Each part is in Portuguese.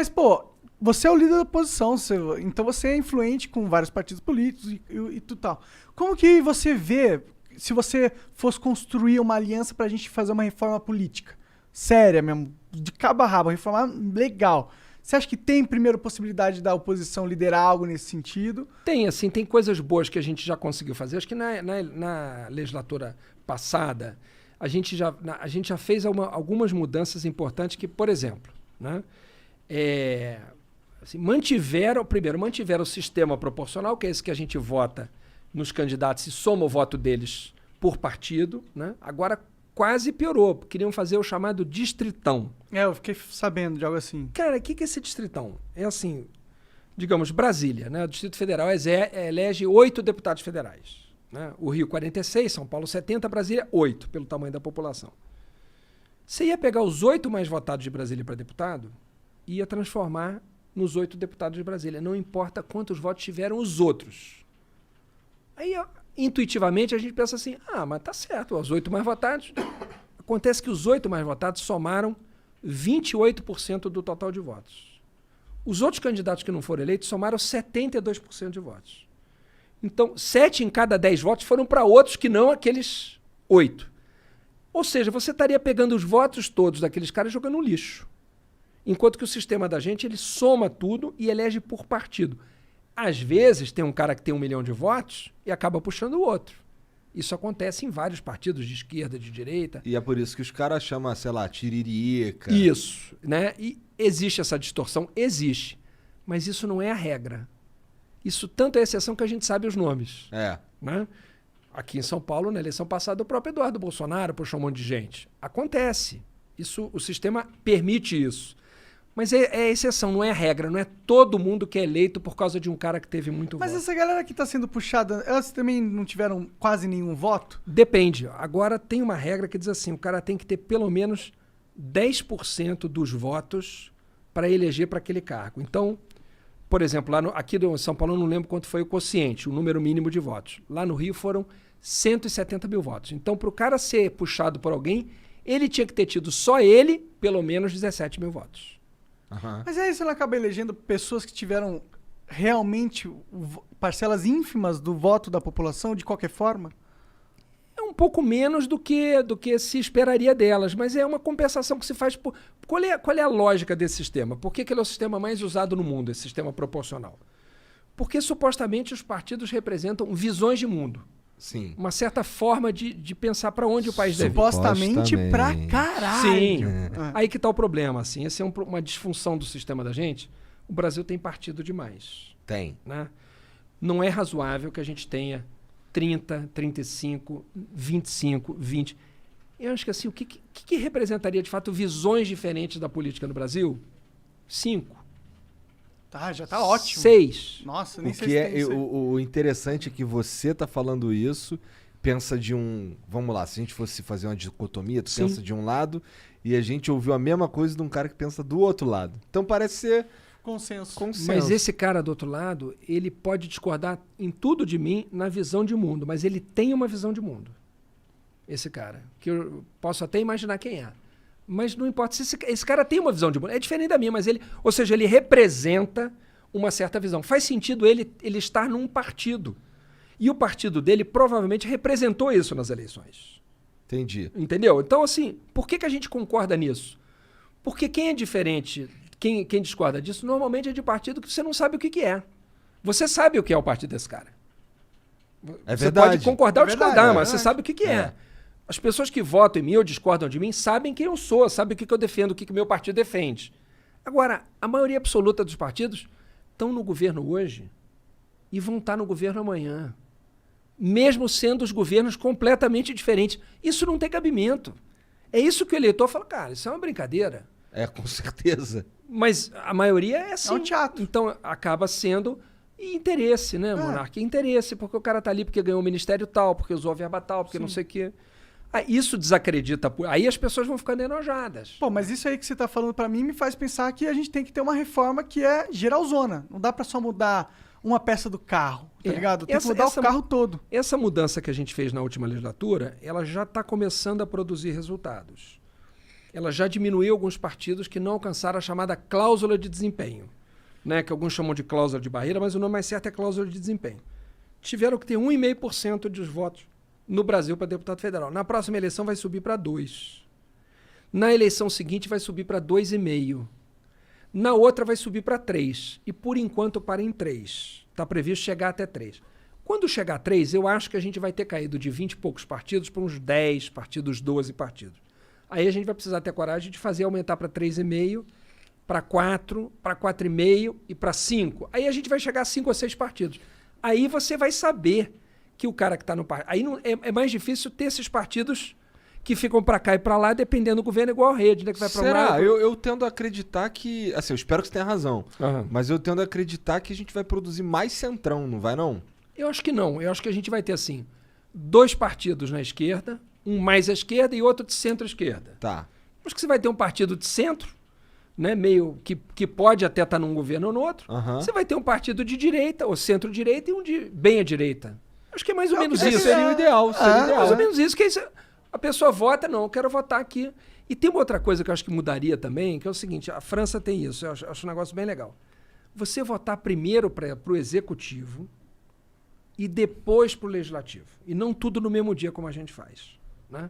mas, pô, você é o líder da oposição, então você é influente com vários partidos políticos e tudo tal. Como que você vê, se você fosse construir uma aliança pra gente fazer uma reforma política? Séria mesmo, de cabo a rabo, reformar legal. Você acha que tem, primeiro, possibilidade da oposição liderar algo nesse sentido? Tem, assim, tem coisas boas que a gente já conseguiu fazer. Acho que na legislatura passada, a gente já fez algumas mudanças importantes que, por exemplo, né, assim, mantiveram o sistema proporcional, que é esse que a gente vota nos candidatos e soma o voto deles por partido, né? Agora quase piorou, queriam fazer o chamado distritão. Eu fiquei sabendo de algo assim. Cara, o que é esse distritão? É assim, digamos, Brasília, né? O Distrito Federal elege 8 deputados federais. Né? O Rio, 46, São Paulo, 70, Brasília, 8, pelo tamanho da população. Você ia pegar os 8 mais votados de Brasília para deputado e ia transformar nos 8 deputados de Brasília. Não importa quantos votos tiveram os outros. Aí, intuitivamente, a gente pensa assim, mas tá certo, os 8 mais votados... Acontece que os 8 mais votados somaram 28% do total de votos. Os outros candidatos que não foram eleitos somaram 72% de votos. Então, 7 em cada 10 votos foram para outros que não aqueles 8. Ou seja, você estaria pegando os votos todos daqueles caras e jogando no lixo. Enquanto que o sistema da gente, ele soma tudo e elege por partido. Às vezes, tem um cara que tem 1 milhão de votos e acaba puxando o outro. Isso acontece em vários partidos de esquerda, de direita. E é por isso que os caras chamam, sei lá, tiririca. Isso, né? E existe essa distorção? Existe. Mas isso não é a regra. Isso tanto é exceção que a gente sabe os nomes. Né? Aqui em São Paulo, na eleição passada, o próprio Eduardo Bolsonaro puxou um monte de gente. Acontece. Isso, o sistema permite isso. Mas é exceção, não é regra. Não é todo mundo que é eleito por causa de um cara que teve muito voto. Mas essa galera que está sendo puxada, elas também não tiveram quase nenhum voto? Depende. Agora tem uma regra que diz assim, o cara tem que ter pelo menos 10% dos votos para eleger para aquele cargo. Então, por exemplo, aqui em São Paulo eu não lembro quanto foi o quociente, o número mínimo de votos. Lá no Rio foram 170 mil votos. Então, para o cara ser puxado por alguém, ele tinha que ter tido só ele pelo menos 17 mil votos. Uhum. Mas aí você não acaba elegendo pessoas que tiveram realmente parcelas ínfimas do voto da população, de qualquer forma? É um pouco menos do que se esperaria delas, mas é uma compensação que se faz por... Qual é a lógica desse sistema? Por que ele é o sistema mais usado no mundo, esse sistema proporcional? Porque supostamente os partidos representam visões de mundo. Sim. Uma certa forma de pensar para onde o país deve ir. Supostamente pra caralho. Sim. Aí que tá o problema, assim. Essa é uma disfunção do sistema da gente. O Brasil tem partido demais. Tem. Né? Não é razoável que a gente tenha 30, 35, 25, 20. Eu acho que assim, o que representaria de fato visões diferentes da política no Brasil? 5. Tá, já tá ótimo. 6. Nossa, nem O sei que se é tem isso aí. o interessante é que você tá falando isso, pensa de um... Vamos lá, se a gente fosse fazer uma dicotomia, tu Sim. pensa de um lado e a gente ouviu a mesma coisa de um cara que pensa do outro lado. Então parece ser Consenso. Mas esse cara do outro lado, ele pode discordar em tudo de mim na visão de mundo, mas ele tem uma visão de mundo. Esse cara, que eu posso até imaginar quem é. Mas não importa se esse cara tem uma visão de mundo. É diferente da minha, mas ou seja, ele representa uma certa visão. Faz sentido ele estar num partido. E o partido dele provavelmente representou isso nas eleições. Entendi. Entendeu? Então, assim, por que a gente concorda nisso? Porque quem é diferente, quem discorda disso, normalmente é de partido que você não sabe o que é. Você sabe o que é o partido desse cara. É você verdade. pode concordar ou discordar, verdade, mas você sabe o que é. É. As pessoas que votam em mim ou discordam de mim sabem quem eu sou, sabem o que eu defendo, o que o meu partido defende. Agora, a maioria absoluta dos partidos estão no governo hoje e vão estar no governo amanhã. Mesmo sendo os governos completamente diferentes. Isso não tem cabimento. É isso que o eleitor fala, cara, isso é uma brincadeira. É, com certeza. Mas a maioria é assim. É um teatro. Então acaba sendo interesse, né, Monarca? Interesse, porque o cara tá ali porque ganhou o ministério tal, porque usou a verba tal, porque não sei o quê. Isso desacredita. Aí as pessoas vão ficando enojadas. Pô, mas isso aí que você tá falando pra mim me faz pensar que a gente tem que ter uma reforma que é geralzona. Não dá pra só mudar uma peça do carro, tá ligado? Tem que mudar o carro todo. Essa mudança que a gente fez na última legislatura, ela já está começando a produzir resultados. ela já diminuiu alguns partidos que não alcançaram a chamada cláusula de desempenho, né? Que alguns chamam de cláusula de barreira, mas o nome mais certo é cláusula de desempenho. Tiveram que ter 1,5% dos votos no Brasil para deputado federal. Na próxima eleição vai subir para 2%. Na eleição seguinte vai subir para 2,5%. Na outra vai subir para 3%. E por enquanto para em 3%. Está previsto chegar até 3%. Quando chegar a 3%, eu acho que a gente vai ter caído de 20 e poucos partidos para uns 10 partidos, 12 partidos. Aí a gente vai precisar ter coragem de fazer aumentar para 3,5%, para 4%, para 4,5% e para 5%. Aí a gente vai chegar a 5 ou 6 partidos. Aí você vai saber que o cara que está no partido... Aí não, é mais difícil ter esses partidos que ficam para cá e para lá, dependendo do governo, igual a rede, né? Que vai pra Será? um lado. Eu tendo a acreditar que... Assim, eu espero que você tenha razão. Mas eu tendo a acreditar que a gente vai produzir mais centrão, não vai não? Eu acho que não. Eu acho que a gente vai ter, assim, 2 partidos na esquerda, um mais à esquerda e outro de centro-esquerda. Tá. Acho que você vai ter um partido de centro, né? Meio que pode até estar num governo ou no outro. Você vai ter um partido de direita, ou centro-direita, e um de bem à direita. Acho que é mais ou menos isso. Seria o ideal. Seria o ideal. Mais ou menos isso. Que a pessoa vota, não, eu quero votar aqui. E tem uma outra coisa que eu acho que mudaria também, que é o seguinte, a França tem isso, eu acho um negócio bem legal. Você votar primeiro para o executivo e depois para o legislativo. E não tudo no mesmo dia, como a gente faz, né?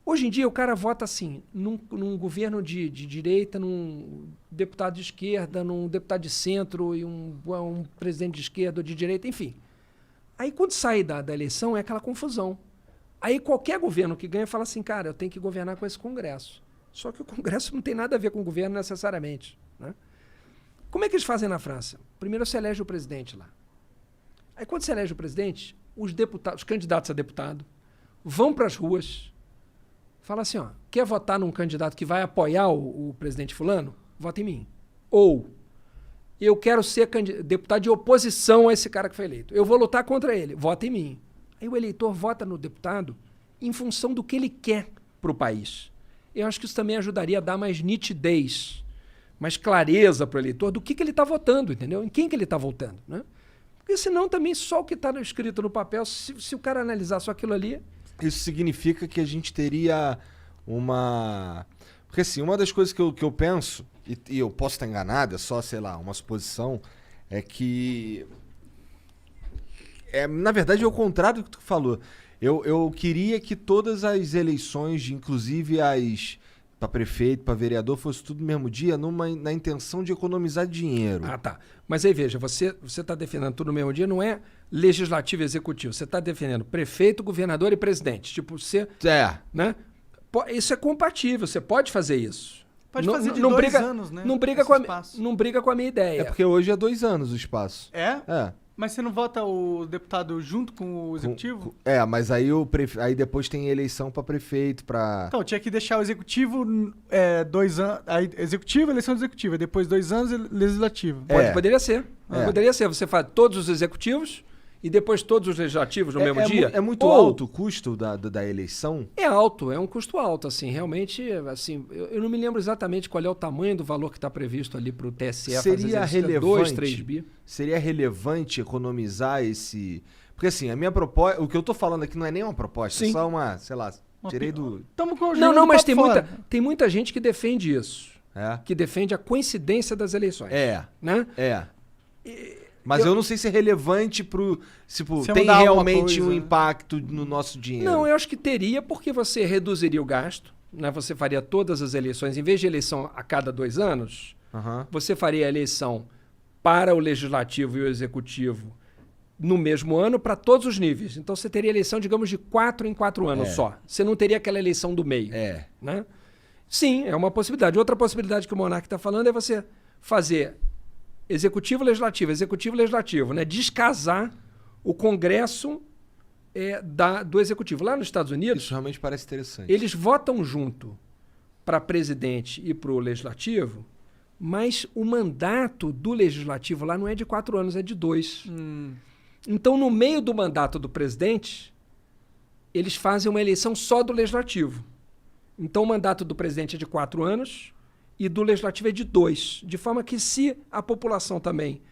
Hoje em dia, o cara vota assim, num governo de direita, num deputado de esquerda, num deputado de centro e um presidente de esquerda ou de direita, enfim. Aí, quando sai da eleição, é aquela confusão. Aí, qualquer governo que ganha fala assim, cara, eu tenho que governar com esse Congresso. Só que o Congresso não tem nada a ver com o governo necessariamente, né? Como é que eles fazem na França? Primeiro, você elege o presidente lá. Aí, quando você elege o presidente, os candidatos a deputado vão para as ruas, fala assim, ó, quer votar num candidato que vai apoiar o presidente fulano? Vota em mim. Ou, eu quero ser deputado de oposição a esse cara que foi eleito. Eu vou lutar contra ele. Vota em mim. Aí o eleitor vota no deputado em função do que ele quer para o país. Eu acho que isso também ajudaria a dar mais nitidez, mais clareza para o eleitor do que ele está votando, entendeu? Em quem que ele está votando, né? Porque senão também só o que está escrito no papel, se o cara analisar só aquilo ali... Isso significa que a gente teria uma... Porque assim, uma das coisas que eu penso, e eu posso estar enganado, é só, sei lá, uma suposição, é que... na verdade é o contrário do que tu falou. Eu queria que todas as eleições, inclusive as para prefeito, para vereador, fosse tudo no mesmo dia, na intenção de economizar dinheiro. Ah, tá. Mas aí veja, você está defendendo tudo no mesmo dia, não é legislativo e executivo. Você está defendendo prefeito, governador e presidente. Tipo, você... Né? Isso é compatível, você pode fazer isso. Pode fazer de 2 anos, né? Não briga com a minha ideia. É porque hoje é 2 anos o espaço. É? É. Mas você não vota o deputado junto com o executivo? Mas aí aí depois tem eleição para prefeito, para... Então, tinha que deixar o executivo 2 anos... Aí, executivo, eleição do executivo. Depois 2 anos, legislativo. Poderia ser. Poderia ser. Você faz todos os executivos e depois todos os legislativos no mesmo dia. É muito alto o custo da eleição? É alto, é um custo alto, assim, realmente, assim, eu não me lembro exatamente qual é o tamanho do valor que está previsto ali para o TSE. Seria relevante, 2, 3 bi. Seria relevante economizar esse... Porque assim, a minha proposta, o que eu tô falando aqui não é nem uma proposta, é só uma, sei lá, tirei do... Não, mas tem muita gente que defende isso. É? Que defende a coincidência das eleições. Né? Mas eu não sei se é relevante pro... Tipo, tem realmente um impacto no nosso dinheiro. Não, eu acho que teria, porque você reduziria o gasto, né? Você faria todas as eleições, em vez de eleição a cada 2 anos, você faria a eleição para o legislativo e o executivo no mesmo ano para todos os níveis. Então você teria eleição, digamos, de 4 em 4 anos só. Você não teria aquela eleição do meio. Né? Sim, é uma possibilidade. Outra possibilidade que o Monark está falando é você fazer executivo, legislativo, né? Descasar o Congresso do executivo. Lá nos Estados Unidos... Isso realmente parece interessante. Eles votam junto para presidente e para o legislativo, mas o mandato do legislativo lá não é de 4 anos, é de 2. Então, no meio do mandato do presidente, eles fazem uma eleição só do legislativo. Então, o mandato do presidente é de 4 anos e do legislativo é de 2. De forma que, se a população também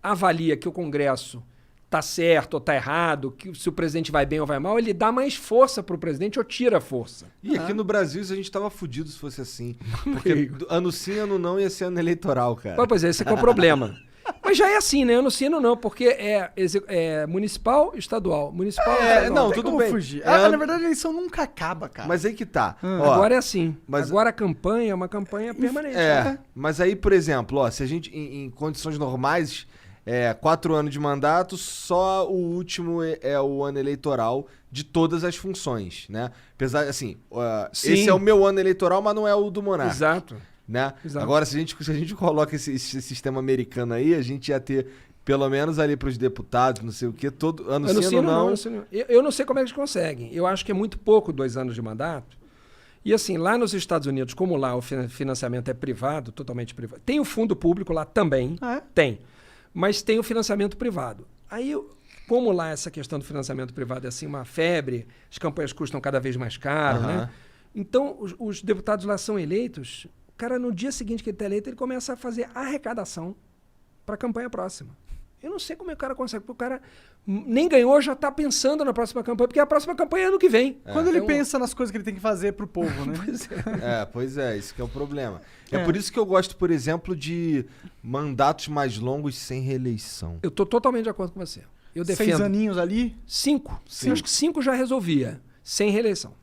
avalia que o Congresso tá certo ou tá errado, se o presidente vai bem ou vai mal, ele dá mais força pro presidente ou tira força. E aqui no Brasil a gente tava fudido se fosse assim. Porque ano sim, ano não ia ser ano eleitoral, cara. Pois é, esse é o problema. Mas já é assim, né? Ano sim, ano não, porque é municipal, estadual. Municipal, estadual. Não, Tem tudo como bem. fugir. Na verdade, a eleição nunca acaba, cara. Mas aí que tá. Ó, Agora é assim. mas- Agora a campanha é uma campanha permanente. mas aí, por exemplo, ó, se a gente, em condições normais, 4 anos de mandato, só o último é o ano eleitoral de todas as funções, né? Apesar, assim, Sim. esse é o meu ano eleitoral, mas não é o do Monarca. Exato. Né? Exato. Agora, se a gente coloca esse sistema americano aí, a gente ia ter, pelo menos ali pros deputados, não sei o quê, todo ano sim, ano não. ano sim, ano não. Eu não sei como é que eles conseguem. Eu acho que é muito pouco 2 anos de mandato. E assim, lá nos Estados Unidos, como lá o financiamento é privado, totalmente privado, tem o fundo público lá também, tem, mas tem o financiamento privado. Aí, como lá essa questão do financiamento privado é assim uma febre, as campanhas custam cada vez mais caro, né? Então, os deputados lá são eleitos, o cara no dia seguinte que ele está eleito, ele começa a fazer arrecadação para a campanha próxima. Eu não sei como é que o cara consegue, porque o cara nem ganhou, já está pensando na próxima campanha, porque a próxima campanha é ano que vem. Quando ele pensa nas coisas que ele tem que fazer pro povo, né? Pois é, isso que é o problema. É por isso que eu gosto, por exemplo, de mandatos mais longos sem reeleição. Eu estou totalmente de acordo com você. Eu defendo 6 aninhos ali. 5. Eu acho que 5 já resolvia, sem reeleição.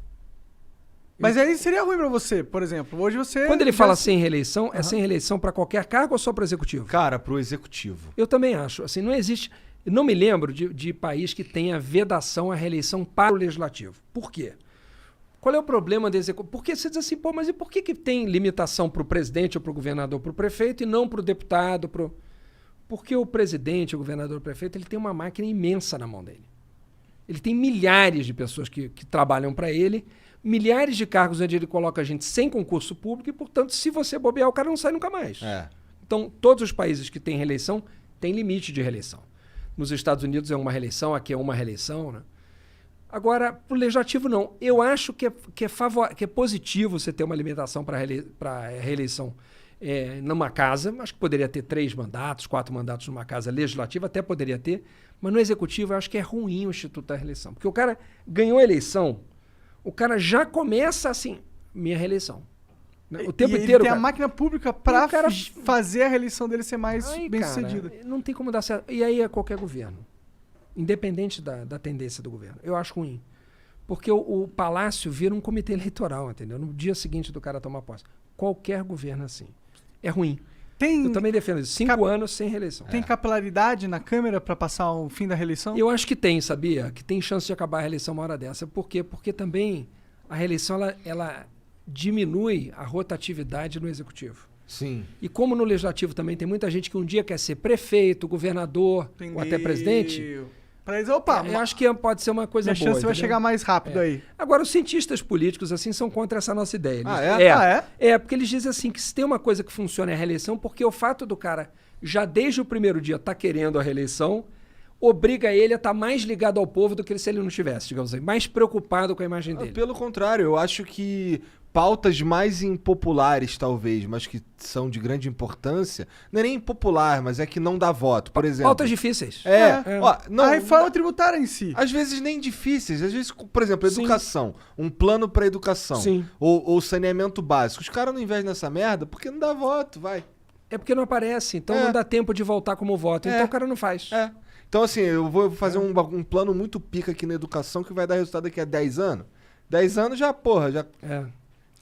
Mas aí seria ruim pra você, por exemplo. Hoje você... Quando ele fala sem reeleição, é sem reeleição para qualquer cargo ou só para o executivo? Cara, pro executivo. Eu também acho. Assim, não existe... Eu não me lembro de país que tenha vedação à reeleição para o legislativo. Por quê? Qual é o problema do executivo? Porque você diz assim, pô, mas e por que tem limitação para o presidente ou para o governador, para o prefeito e não para o deputado? Porque o presidente, o governador, o prefeito, ele tem uma máquina imensa na mão dele. Ele tem milhares de pessoas que trabalham para ele, milhares de cargos onde ele coloca a gente sem concurso público e, portanto, se você bobear, o cara não sai nunca mais. Então, todos os países que têm reeleição têm limite de reeleição. Nos Estados Unidos é uma reeleição, aqui é uma reeleição, né? Agora, para o legislativo, não. Eu acho que é positivo você ter uma limitação para reeleição numa casa. Acho que poderia ter 3 mandatos, 4 mandatos numa casa legislativa, até poderia ter. Mas no executivo, eu acho que é ruim o Instituto da Reeleição. Porque o cara ganhou a eleição, o cara já começa assim, minha reeleição. O tempo ele inteiro. Tem a máquina pública pra fazer a reeleição dele ser mais bem sucedida. Não tem como dar certo. E aí é qualquer governo. Independente da tendência do governo. Eu acho ruim. Porque o palácio vira um comitê eleitoral, entendeu? No dia seguinte do cara tomar posse. Qualquer governo assim. É ruim. Eu também defendo isso. 5 anos sem reeleição. Tem capilaridade na Câmara pra passar o fim da reeleição? Eu acho que tem, sabia? Que tem chance de acabar a reeleição uma hora dessa. Por quê? Porque também a reeleição ela diminui a rotatividade no executivo. Sim. E como no legislativo também tem muita gente que um dia quer ser prefeito, governador ou até presidente. Pra eles, opa, eu acho que pode ser uma coisa boa. A chance vai chegar mais rápido aí. Agora, os cientistas políticos assim são contra essa nossa ideia. Porque eles dizem assim que se tem uma coisa que funciona é a reeleição, porque o fato do cara já desde o primeiro dia estar querendo a reeleição obriga ele a estar mais ligado ao povo do que se ele não estivesse, digamos assim, mais preocupado com a imagem dele. Pelo contrário, eu acho que pautas mais impopulares, talvez, mas que são de grande importância, não é nem impopular, mas é que não dá voto, por exemplo. Pautas difíceis. A reforma tributária em si. Às vezes nem difíceis, às vezes, por exemplo, educação, um plano para educação, ou saneamento básico. Os caras não investem nessa merda porque não dá voto, vai. É porque não aparece, então não dá tempo de voltar como voto, então o cara não faz. Então, assim, eu vou fazer um plano muito pica aqui na educação que vai dar resultado daqui a 10 anos. 10 anos já,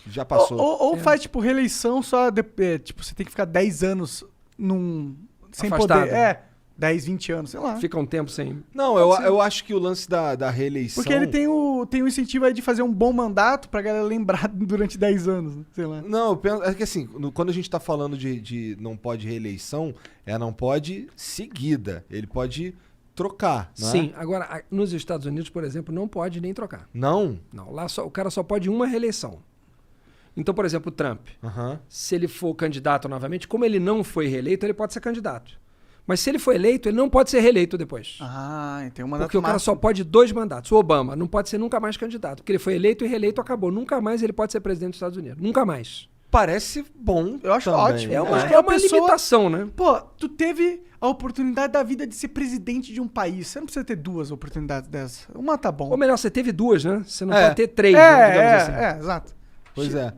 já passou. Ou faz, tipo, reeleição só... tipo, você tem que ficar 10 anos sem afastado. poder. 10, 20 anos, sei lá. Fica um tempo sem... Não, eu acho que o lance da reeleição... Porque ele tem o incentivo aí de fazer um bom mandato pra galera lembrar durante 10 anos, sei lá. Não, eu penso... É que assim, quando a gente tá falando de não pode reeleição, não pode seguida. Ele pode trocar, não é? Sim, agora, nos Estados Unidos, por exemplo, não pode nem trocar. Não? Não, lá o cara só pode uma reeleição. Então, por exemplo, o Trump, se ele for candidato novamente, como ele não foi reeleito, ele pode ser candidato. Mas se ele for eleito, ele não pode ser reeleito depois. Tem um mandato porque o cara só pode 2 mandatos. O Obama não pode ser nunca mais candidato, porque ele foi eleito e reeleito, acabou. Nunca mais ele pode ser presidente dos Estados Unidos. Nunca mais. parece bom. Eu acho também. ótimo. É Eu uma, acho que é a uma pessoa- limitação, né? Pô, tu teve a oportunidade da vida de ser presidente de um país. Você não precisa ter duas oportunidades dessas. Uma tá bom. Ou melhor, você teve duas, né? Você não É. pode ter três, né, digamos assim. Exato. Pois é.